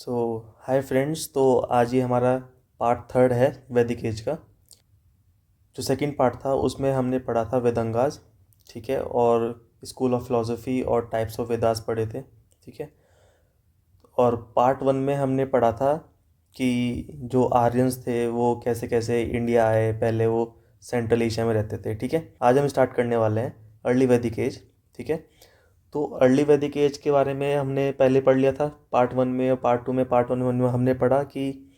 सो hi friends. तो आज ये हमारा पार्ट थर्ड है वैदिक एज का। जो सेकंड पार्ट था उसमें हमने पढ़ा था वेदंगास, ठीक है, और स्कूल ऑफ फिलोसफी और टाइप्स ऑफ वेदास पढ़े थे, ठीक है। और पार्ट वन में हमने पढ़ा था कि जो आर्यंस थे वो कैसे कैसे इंडिया आए, पहले वो सेंट्रल एशिया में रहते थे, ठीक है। आज हम स्टार्ट करने वाले हैं अर्ली वैदिक एज, ठीक है। तो अर्ली वैदिक एज के बारे में हमने पहले पढ़ लिया था पार्ट वन में, और पार्ट वन में हमने पढ़ा कि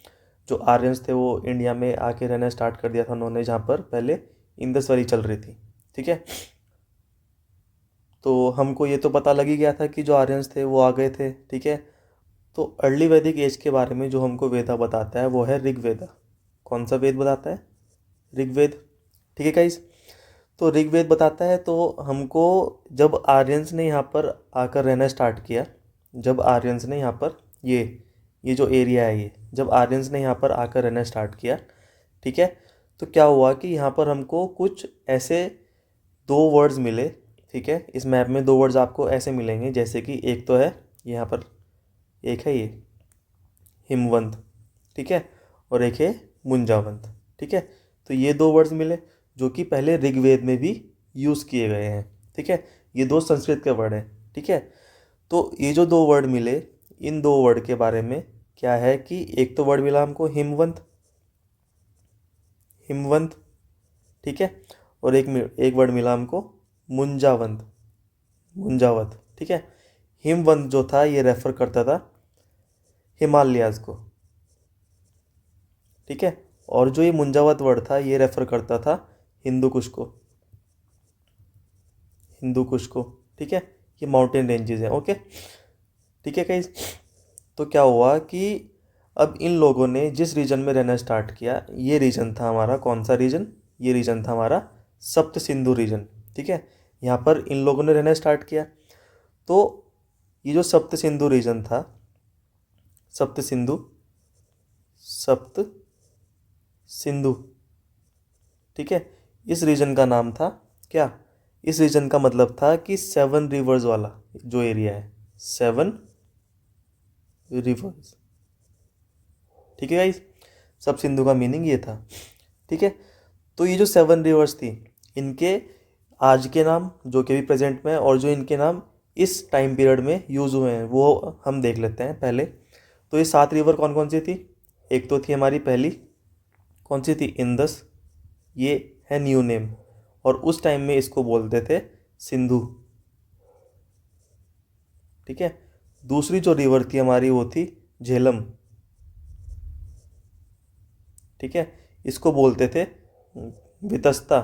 जो आर्यंस थे वो इंडिया में आके रहना स्टार्ट कर दिया था उन्होंने, जहाँ पर पहले इंडस वैली चल रही थी, ठीक है। तो हमको ये तो पता लग ही गया था कि जो आर्यंस थे वो आ गए थे, ठीक है। तो अर्ली वैदिक एज के बारे में जो हमको वेदा बताता है वो है ऋग्वेदा। कौन सा वेद बताता है? ऋग्वेद, ठीक है गाइस। तो ऋग्वेद बताता है तो हमको, जब आर्यंस ने यहाँ पर आकर रहना स्टार्ट किया, जब आर्यंस ने यहाँ पर ये जो एरिया है, ये जब आर्यंस ने यहाँ पर आकर रहना स्टार्ट किया, ठीक है, तो क्या हुआ कि यहाँ पर हमको कुछ ऐसे दो वर्ड्स मिले, ठीक है। इस मैप में दो वर्ड्स आपको ऐसे मिलेंगे, जैसे कि एक तो है यहाँ पर, एक है ये हिमवंत, ठीक है, और एक है मुंजावंत, ठीक है। तो ये दो वर्ड्स मिले जो कि पहले ऋग्वेद में भी यूज़ किए गए हैं, ठीक है। ये दो संस्कृत के वर्ड हैं, ठीक है। तो ये जो दो वर्ड मिले, इन दो वर्ड के बारे में क्या है कि एक तो वर्ड मिला हमको हिमवंत, हिमवंत, ठीक है, और एक वर्ड मिला हमको मुंजावंत, मुंजावत, ठीक है। हिमवंत जो था ये रेफर करता था हिमालयाज को, ठीक है, और जो ये मुंजावत वर्ड था ये रेफर करता था हिंदू कुश को, हिंदू कुश को, ठीक है। ये माउंटेन रेंजेस हैं, ओके, ठीक है गाइस। तो क्या हुआ कि अब इन लोगों ने जिस रीजन में रहना स्टार्ट किया, ये रीजन था हमारा, कौन सा रीजन? ये रीजन था हमारा सप्त सिंधु रीजन, ठीक है। यहाँ पर इन लोगों ने रहना स्टार्ट किया। तो ये जो सप्त सिंधु रीजन था, सप्त सिंधु, सप्त सिंधु, ठीक है, इस रीजन का नाम था क्या? इस रीजन का मतलब था कि सेवन रिवर्स वाला जो एरिया है, सेवन रिवर्स, ठीक है गाइस। सब सिंधु का मीनिंग ये था, ठीक है। तो ये जो सेवन रिवर्स थी, इनके आज के नाम जो कि अभी प्रेजेंट में है, और जो इनके नाम इस टाइम पीरियड में यूज़ हुए हैं वो हम देख लेते हैं पहले। तो ये सात रिवर कौन कौन सी थी? एक तो थी हमारी पहली, कौन सी थी? इंदस, ये है न्यू नेम, और उस टाइम में इसको बोलते थे सिंधु, ठीक है। दूसरी जो रिवर थी हमारी वो थी झेलम, ठीक है, इसको बोलते थे वितस्ता।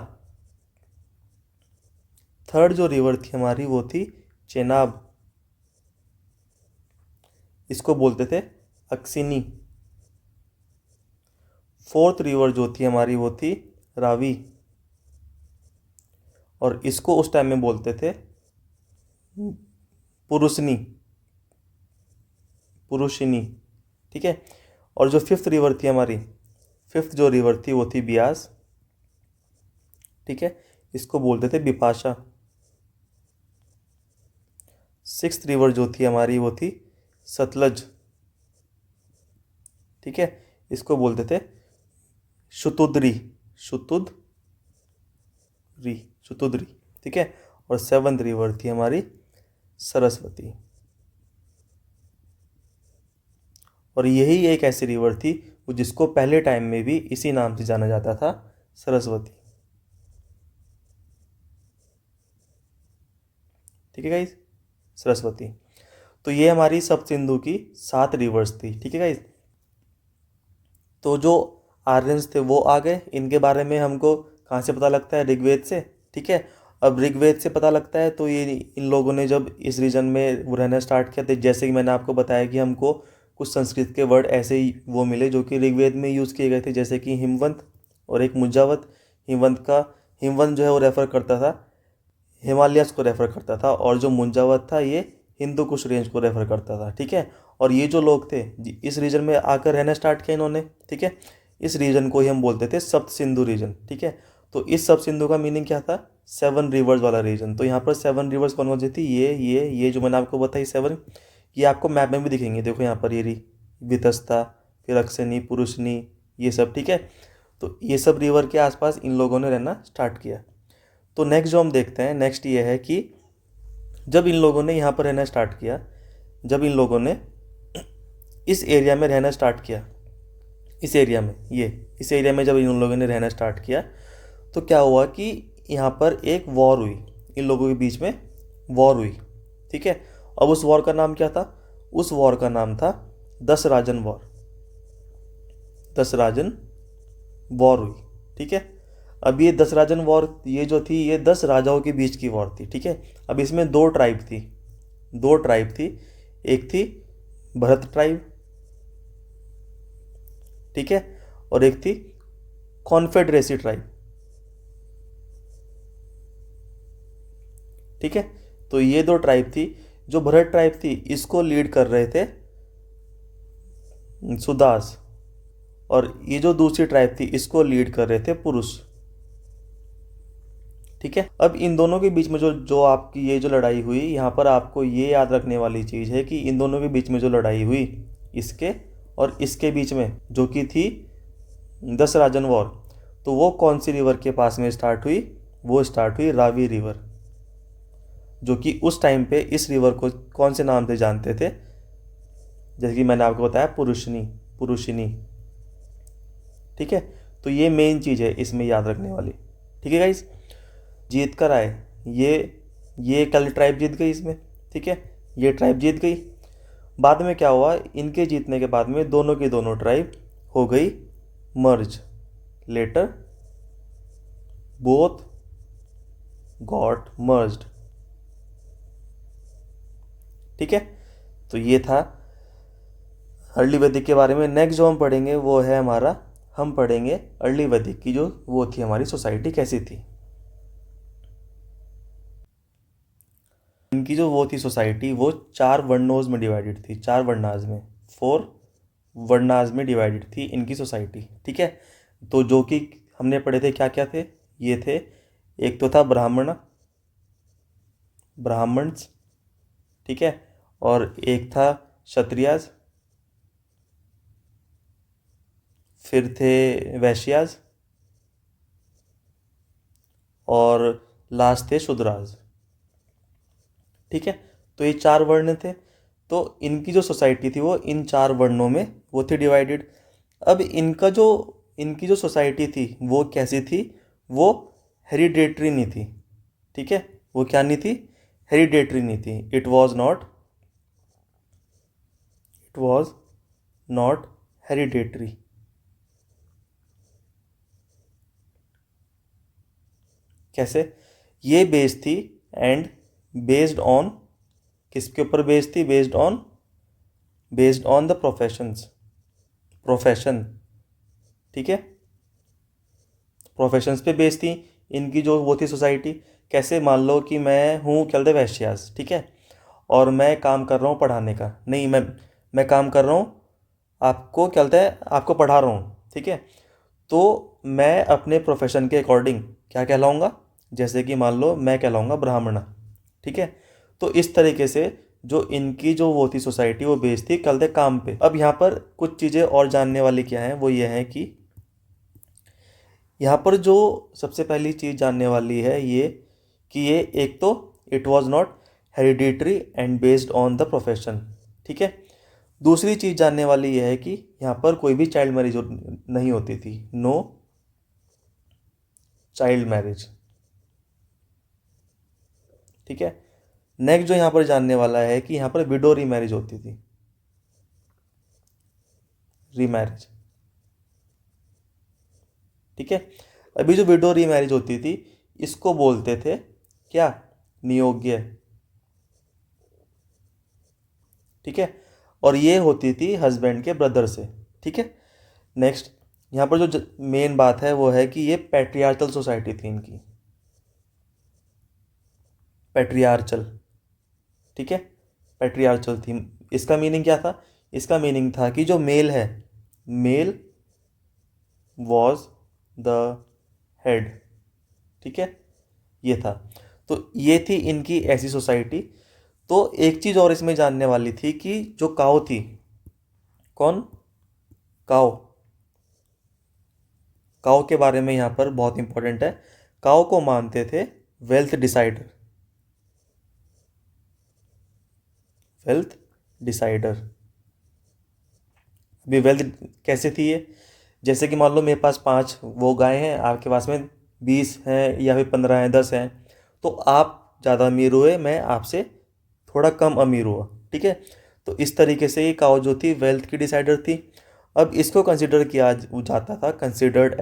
थर्ड जो रिवर थी हमारी वो थी चेनाब, इसको बोलते थे अक्सिनी। फोर्थ रिवर जो थी हमारी वो थी रावी, और इसको उस टाइम में बोलते थे पुरुषनी, पुरुषिनी, ठीक है। और जो फिफ्थ रिवर थी हमारी, फिफ्थ जो रिवर थी वो थी बियास, ठीक है, इसको बोलते थे बिपाशा। सिक्स्थ रिवर जो थी हमारी वो थी सतलज, ठीक है, इसको बोलते थे शुतुद्री, शुतुद्री, शुतुद्री, ठीक है। और सेवंथ रिवर थी हमारी सरस्वती, और यही एक ऐसी रिवर थी वो जिसको पहले टाइम में भी इसी नाम से जाना जाता था, सरस्वती, ठीक है गाइस, सरस्वती। तो ये हमारी सप्त सिंधु की सात रिवर्स थी, ठीक है गाइस। तो जो आर्यंस थे वो आ गए, इनके बारे में हमको कहाँ से पता लगता है? ऋग्वेद से, ठीक है। अब ऋग्वेद से पता लगता है, तो ये इन लोगों ने जब इस रीजन में वो रहना स्टार्ट किया, तो जैसे कि मैंने आपको बताया कि हमको कुछ संस्कृत के वर्ड ऐसे ही वो मिले जो कि ऋग्वेद में यूज़ किए गए थे, जैसे कि हिमवंत और एक मुंजावत। हिमवंत जो है वो रेफर करता था हिमालयस को रेफर करता था, और जो मुंजावत था ये हिंदू कुश रेंज को रेफर करता था, ठीक है। और ये जो लोग थे इस रीजन में आकर रहना स्टार्ट किया इन्होंने, ठीक है। इस रीजन को ही हम बोलते थे सप्त सिंधु रीजन, ठीक है। तो इस सप्त सिंधु का मीनिंग क्या था? सेवन रिवर्स वाला रीजन। तो यहाँ पर सेवन रिवर्स कौन कौन सी थी? ये जो मैंने आपको बताई सेवन, ये आपको मैप में भी दिखेंगे, देखो यहाँ पर वितस्ता, फिर अक्सनी, पुरुषनी, ये सब, ठीक है। तो ये सब रिवर के आसपास इन लोगों ने रहना स्टार्ट किया। तो नेक्स्ट जो हम देखते हैं, नेक्स्ट ये है कि जब इन लोगों ने यहाँ पर रहना स्टार्ट किया, जब इन लोगों ने इस एरिया में रहना स्टार्ट किया, इस एरिया में, इस एरिया में जब इन लोगों ने रहना स्टार्ट किया, तो क्या हुआ कि यहाँ पर एक वॉर हुई, इन लोगों के बीच में वॉर हुई, ठीक है। अब उस वॉर का नाम क्या था? उस वॉर का नाम था दसराजन वॉर। दसराजन वॉर हुई, ठीक है। अब ये दसराजन वॉर, ये जो थी, ये 10 राजाओं के बीच की वॉर थी, ठीक है। अब इसमें दो ट्राइब थी। एक थी भरत ट्राइब, ठीक है, और एक थी कॉन्फेडरेसी ट्राइब, ठीक है। तो ये दो ट्राइब थी। जो भरत ट्राइब थी, इसको लीड कर रहे थे सुदास, और ये जो दूसरी ट्राइब थी, इसको लीड कर रहे थे पुरुष, ठीक है। अब इन दोनों के बीच में जो जो आपकी ये जो लड़ाई हुई, यहाँ पर आपको ये याद रखने वाली चीज़ है कि इन दोनों के बीच में जो लड़ाई हुई, इसके और इसके बीच में, जो कि थी दसराजन वॉर, तो वो कौन सी रिवर के पास में स्टार्ट हुई? वो स्टार्ट हुई रावी रिवर, जो कि उस टाइम पे इस रिवर को कौन से नाम से जानते थे? जैसे कि मैंने आपको बताया, पुरुषिनी, ठीक है। तो ये मेन चीज़ है इसमें याद रखने वाली, ठीक है गाइस। जीत कर आए, ये कल ट्राइब जीत गई इसमें, ठीक है, ये ट्राइब जीत गई। बाद में क्या हुआ? इनके जीतने के बाद में दोनों की दोनों ट्राइब हो गई मर्ज। लेटर बोथ गॉट मर्ज्ड, ठीक है। तो ये था अर्ली वैदिक के बारे में। नेक्स्ट जो हम पढ़ेंगे वो है हमारा, हम पढ़ेंगे अर्ली वैदिक की जो वो थी हमारी सोसाइटी कैसी थी। इनकी जो वो थी सोसाइटी, वो 4 वर्णोज में डिवाइडेड थी, 4 वर्णाज में, 4 वर्णाज में डिवाइडेड थी इनकी सोसाइटी, ठीक है। तो जो कि हमने पढ़े थे, क्या क्या थे? ये थे, एक तो था ब्राह्मण्स, ठीक है, और एक था क्षत्रियाज, फिर थे वैश्याज, और लास्ट थे शूद्राज, ठीक है। तो ये 4 वर्ण थे। तो इनकी जो सोसाइटी थी वो इन 4 वर्णों में वो थी डिवाइडेड। अब इनकी जो सोसाइटी थी वो कैसी थी? वो हेरिडेटरी नहीं थी, ठीक है। वो क्या नहीं थी? हेरिडेटरी नहीं थी। It was not hereditary. कैसे? ये बेस्ड थी, एंड बेस्ड ऑन, किसके ऊपर बेस्ड थी? बेस्ड ऑन द प्रोफेशन, ठीक है। प्रोफेशंस पे बेस्ड थी इनकी जो वो थी सोसाइटी। कैसे? मान लो कि मैं हूँ, क्या बोलते हैं, वैश्यास, ठीक है, और मैं काम कर रहा हूँ पढ़ाने का, नहीं, मैं काम कर रहा हूँ, आपको क्या बोलते हैं, आपको पढ़ा रहा हूँ, ठीक है। तो मैं अपने प्रोफेशन के अकॉर्डिंग क्या कहलाऊँगा? जैसे कि मान लो मैं कहलाऊँगा ब्राह्मण, ठीक है। तो इस तरीके से जो इनकी जो वो थी सोसाइटी, वो बेस्ड थी क्या बोलते हैं, काम पे। अब यहाँ पर कुछ चीज़ें और जानने वाली क्या है, वो ये है कि यहाँ पर जो सबसे पहली चीज़ जानने वाली है ये, कि ये एक तो it was not hereditary and based on the profession, ठीक है। दूसरी चीज़ जानने वाली यह है कि यहाँ पर कोई भी चाइल्ड मैरिज नहीं होती थी, नो चाइल्ड मैरिज, ठीक है। नेक्स्ट जो यहाँ पर जानने वाला है कि यहाँ पर विडो रीमैरिज होती थी, रीमैरिज, ठीक है। अभी जो विडो रीमैरिज होती थी, इसको बोलते थे क्या? नियोग्य, ठीक है। और ये होती थी हस्बैंड के ब्रदर से, ठीक है। नेक्स्ट यहाँ पर जो मेन बात है वो है कि ये पैट्रियार्चल सोसाइटी थी इनकी, पैट्रियार्चल, ठीक है, पैट्रियार्चल थी। इसका मीनिंग क्या था? इसका मीनिंग था कि जो मेल है, मेल वॉज द हेड, ठीक है, ये था। तो ये थी इनकी ऐसी सोसाइटी। तो एक चीज़ और इसमें जानने वाली थी कि जो काऊ थी, कौन? काओ। काओ के बारे में यहाँ पर बहुत इंपॉर्टेंट है, काओ को मानते थे वेल्थ डिसाइडर। Wealth decider. अभी वेल्थ कैसे थी ये? जैसे कि मान लो मेरे पास 5 वो गाय हैं, आपके पास में 20 हैं या फिर 15 हैं, 10 हैं, तो आप ज़्यादा अमीर हुए, मैं आपसे थोड़ा कम अमीर हुआ, ठीक है। तो इस तरीके से ये काओ जो थी वेल्थ की डिसाइडर थी। अब इसको कंसिडर किया जाता था, कंसिडर्ड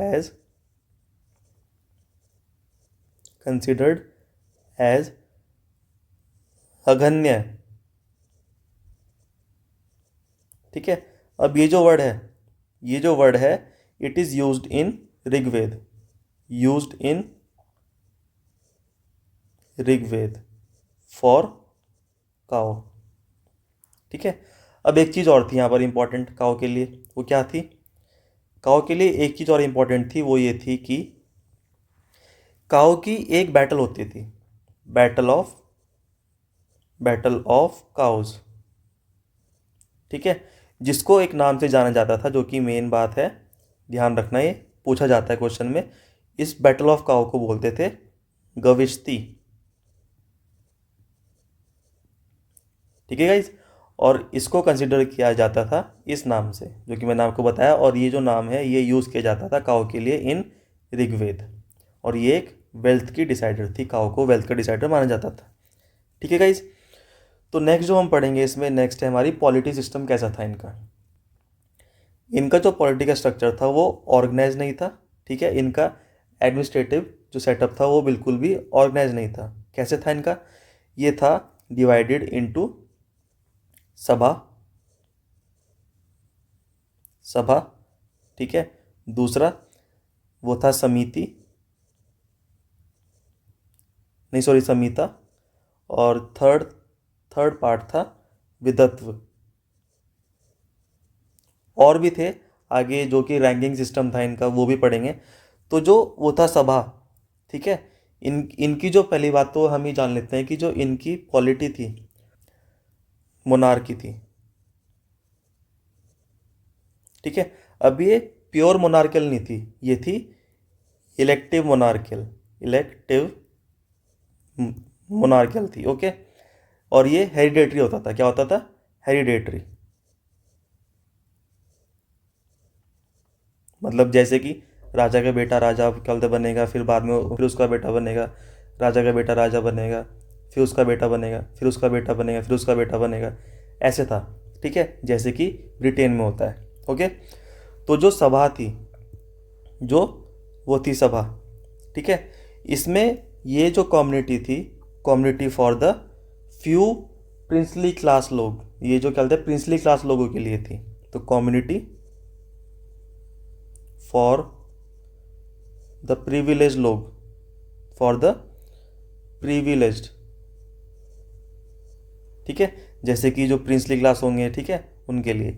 एज अगन्य, ठीक है। अब ये जो वर्ड है it is used in Rigveda, used in Rigveda for cow, ठीक है। अब एक चीज़ और थी यहाँ पर इंपॉर्टेंट काओ के लिए, वो क्या थी? काओ के लिए एक चीज़ और इंपॉर्टेंट थी, वो ये थी कि काओ की एक बैटल होती थी, बैटल ऑफ काउज, ठीक है, जिसको एक नाम से जाना जाता था, जो कि मेन बात है, ध्यान रखना, ये पूछा जाता है क्वेश्चन में। इस बैटल ऑफ काओ को बोलते थे गविश्ती, ठीक है गाइज। और इसको कंसिडर किया जाता था इस नाम से, जो कि मैंने आपको बताया, और ये जो नाम है ये यूज़ किया जाता था काओ के लिए इन ऋग्वेद, और ये एक वेल्थ की डिसाइडर थी, काओ को वेल्थ का डिसाइडर माना जाता था, ठीक है गाइज। तो नेक्स्ट जो हम पढ़ेंगे इसमें, नेक्स्ट है हमारी पॉलिटी सिस्टम कैसा था इनका। इनका जो पॉलिटिकल स्ट्रक्चर था वो ऑर्गेनाइज नहीं था, ठीक है। इनका एडमिनिस्ट्रेटिव जो सेटअप था वो बिल्कुल भी ऑर्गेनाइज नहीं था। कैसे था इनका? ये था डिवाइडेड इनटू सभा, ठीक है। दूसरा वो था समिति, नहीं सॉरी समिता, और थर्ड पार्ट था विधत्व। और भी थे आगे, जो कि रैंकिंग सिस्टम था इनका, वो भी पढ़ेंगे। तो जो वो था सभा, ठीक है। इनकी जो पहली बात तो हम ही जान लेते हैं कि जो इनकी पॉलिटी थी, मोनार्की थी, ठीक है। अब ये प्योर मोनार्कल नहीं थी, ये थी इलेक्टिव मोनार्कल थी, ओके। और ये हेरिडेटरी होता था, क्या होता था? हेरिडेटरी। मतलब जैसे कि राजा का बेटा राजा क्या बोलते बनेगा, फिर बाद में फिर उसका बेटा बनेगा, राजा का बेटा राजा बनेगा, फिर उसका बेटा बनेगा, फिर उसका बेटा बनेगा, फिर उसका बेटा बनेगा, ऐसे था, ठीक है, जैसे कि ब्रिटेन में होता है, ओके। तो जो सभा थी, जो वो थी सभा, ठीक है, इसमें ये जो कम्युनिटी थी, community for the few princely class लोग, ये जो क्या बोलते हैं प्रिंसली क्लास लोगों के लिए थी। तो कम्युनिटी फॉर द प्रिविलेज लोग, फॉर द प्रिविलेज्ड, ठीक है, जैसे कि जो प्रिंसली क्लास होंगे, ठीक है, उनके लिए।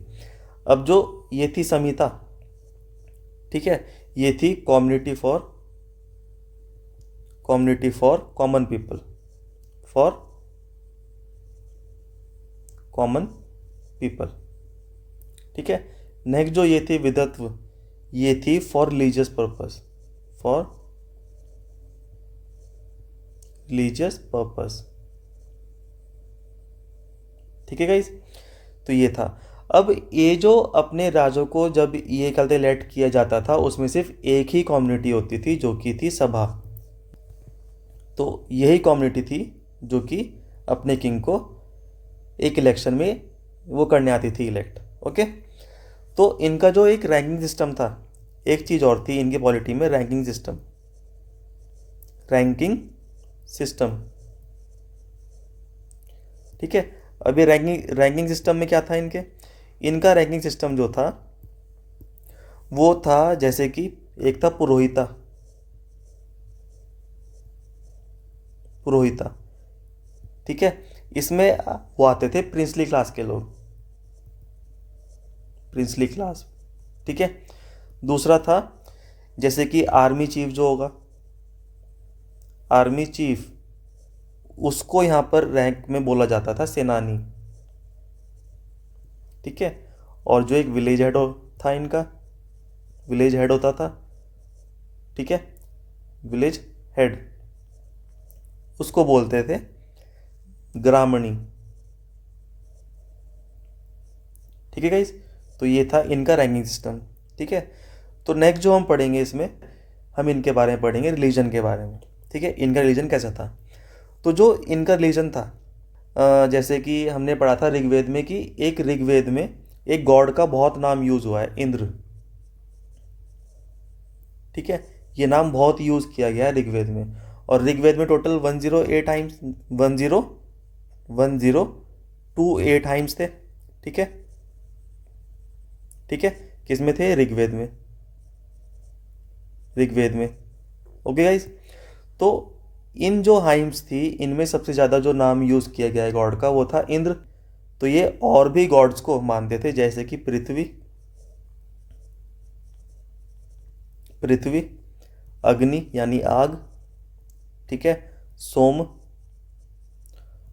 अब जो ये थी समिता, ठीक है, ये थी community for common people, for common people, ठीक है। नेक्स्ट जो ये थी विधत्व, ये थी for religious purpose, for religious purpose, ठीक है गाइस। तो ये था। अब ये जो अपने राजों को जब ये कहते इलेक्ट किया जाता था, उसमें सिर्फ एक ही कम्युनिटी होती थी, जो कि थी सभा। तो यही कम्युनिटी थी जो कि अपने किंग को एक इलेक्शन में वो करने आती थी इलेक्ट, ओके। तो इनका जो एक रैंकिंग सिस्टम था, एक चीज़ और थी इनकी पॉलिटी में, रैंकिंग सिस्टम, ठीक है। अब ये रैंकिंग सिस्टम में क्या था इनका रैंकिंग सिस्टम जो था वो था, जैसे कि एक था पुरोहिता, ठीक है। इसमें वो आते थे प्रिंसली क्लास के लोग, प्रिंसली क्लास, ठीक है। दूसरा था जैसे कि आर्मी चीफ जो होगा, आर्मी चीफ, उसको यहाँ पर रैंक में बोला जाता था सेनानी, ठीक है। और जो एक विलेज हेड था इनका, विलेज हेड होता था, ठीक है, विलेज हेड, उसको बोलते थे ग्रामणी। ठीक है गाइस, तो ये था इनका रैंकिंग सिस्टम। ठीक है, तो नेक्स्ट जो हम पढ़ेंगे इसमें, हम इनके बारे में पढ़ेंगे, रिलीजन के बारे में। ठीक है, इनका रिलीजन कैसा था। तो जो इनका रिलीजन था, जैसे कि हमने पढ़ा था ऋग्वेद में कि एक ऋग्वेद में एक गॉड का बहुत नाम यूज़ हुआ है, इंद्र। ठीक है, ये नाम बहुत यूज़ किया गया है ऋग्वेद में, और ऋग्वेद में टोटल 108 टाइम्स, 1028 टाइम्स थे। ठीक है, ठीक है, किस में थे, ऋग्वेद में, ऋग्वेद में। ओके गाइस, तो इन जो हाइम्स थी इनमें सबसे ज़्यादा जो नाम यूज़ किया गया है गॉड का वो था इंद्र। तो ये और भी गॉड्स को मानते थे, जैसे कि पृथ्वी, पृथ्वी, अग्नि यानी आग, ठीक है, सोम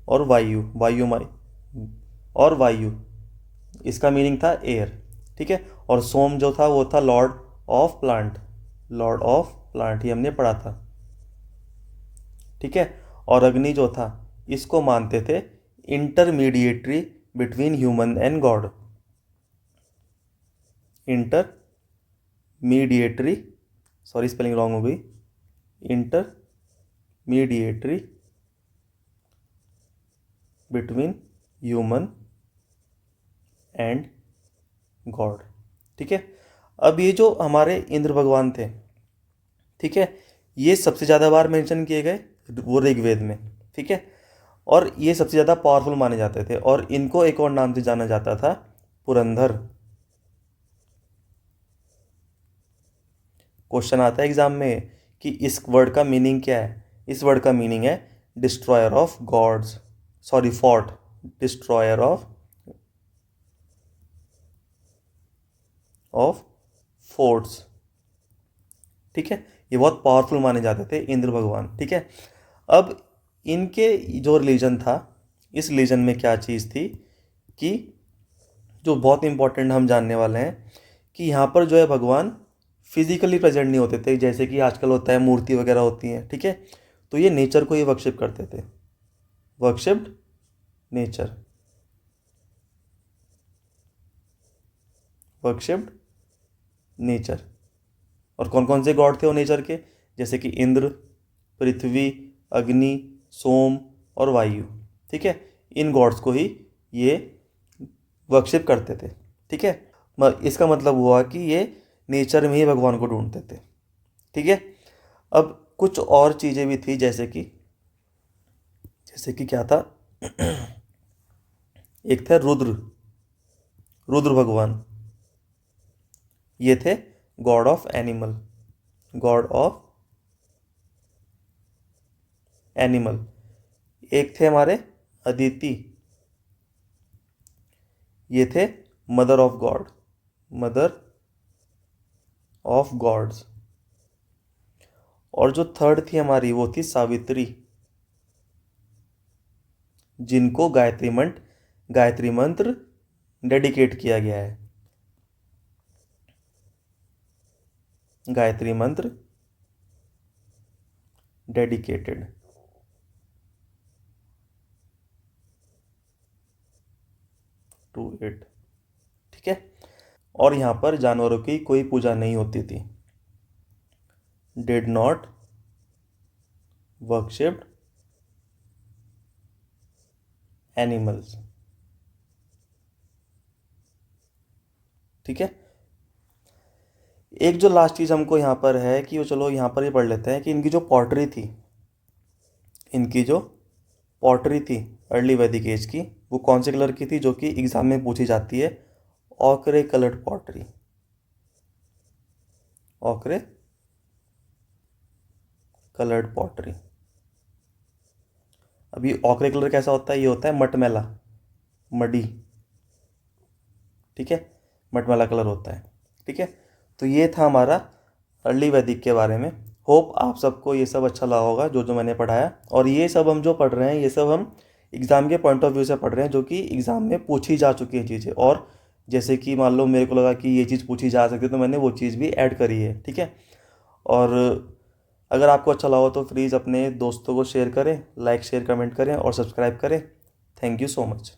और वायु, वायुमय, और वायु इसका मीनिंग था एयर। ठीक है, और सोम जो था वो था Lord of plant, Lord of plant, ये हमने पढ़ा था। ठीक है, और अग्नि जो था इसको मानते थे intermediary between human and God, intermediary, sorry spelling wrong हो गई, intermediary between human and God. ठीक है, अब ये जो हमारे इंद्र भगवान थे, ठीक है, ये सबसे ज़्यादा बार मेंशन किए गए वो ऋग्वेद में। ठीक है, और ये सबसे ज़्यादा पावरफुल माने जाते थे, और इनको एक और नाम से जाना जाता था, पुरंदर। क्वेश्चन आता है एग्जाम में कि इस वर्ड का मीनिंग क्या है। इस वर्ड का मीनिंग है destroyer of gods, sorry fort, destroyer of forts. ठीक है, ये बहुत पावरफुल माने जाते थे इंद्र भगवान। ठीक है, अब इनके जो रिलीजन था, इस रिलीजन में क्या चीज़ थी कि जो बहुत इंपॉर्टेंट हम जानने वाले हैं कि यहाँ पर जो है भगवान फिजिकली प्रेजेंट नहीं होते थे, जैसे कि आजकल होता है मूर्ति वगैरह होती हैं। ठीक है, तो ये नेचर को ही वर्शिप करते थे, वर्शिप्ड नेचर, वर्शिप्ड नेचर। और कौन कौन से गॉड थे वो नेचर के, जैसे कि इंद्र, पृथ्वी, अग्नि, सोम और वायु। ठीक है, इन गॉड्स को ही ये वर्शिप करते थे। ठीक है, इसका मतलब हुआ कि ये नेचर में ही भगवान को ढूंढते थे। ठीक है, अब कुछ और चीज़ें भी थी, जैसे कि क्या था एक था रुद्र, रुद्र भगवान, ये थे god of animal, god of animal. एक थे हमारे अदिति, ये थे mother of god, mother of gods. और जो थर्ड थी हमारी वो थी सावित्री, जिनको गायत्री मंत्र डेडिकेट किया गया है, गायत्री मंत्र डेडिकेटेड। To it. ठीक है, और यहाँ पर जानवरों की कोई पूजा नहीं होती थी, डिड नॉट वर्शिप्ड एनिमल्स। ठीक है, एक जो लास्ट चीज़ हमको यहाँ पर है कि वो, चलो यहाँ पर ही पढ़ लेते हैं कि इनकी जो पॉटरी थी, इनकी जो पॉटरी थी अर्ली वैदिक एज की, वो कौन से कलर की थी, जो कि एग्जाम में पूछी जाती है, ochre coloured pottery, ochre coloured pottery. अभी ऑकरे कलर कैसा होता है, ये होता है मटमैला, मडी। ठीक है, मटमैला कलर होता है। ठीक है, तो ये था हमारा अर्ली वैदिक के बारे में। होप आप सबको ये सब अच्छा लगा होगा जो जो मैंने पढ़ाया, और ये सब हम जो पढ़ रहे हैं ये सब हम एग्ज़ाम के पॉइंट ऑफ व्यू से पढ़ रहे हैं, जो कि एग्ज़ाम में पूछी जा चुकी है चीज़ें, और जैसे कि मान लो मेरे को लगा कि ये चीज़ पूछी जा सकती है तो मैंने वो चीज़ भी ऐड करी है, ठीक है। और अगर आपको अच्छा लगा तो प्लीज़ अपने दोस्तों को शेयर करें, लाइक शेयर कमेंट करें और सब्सक्राइब करें। Thank you so much.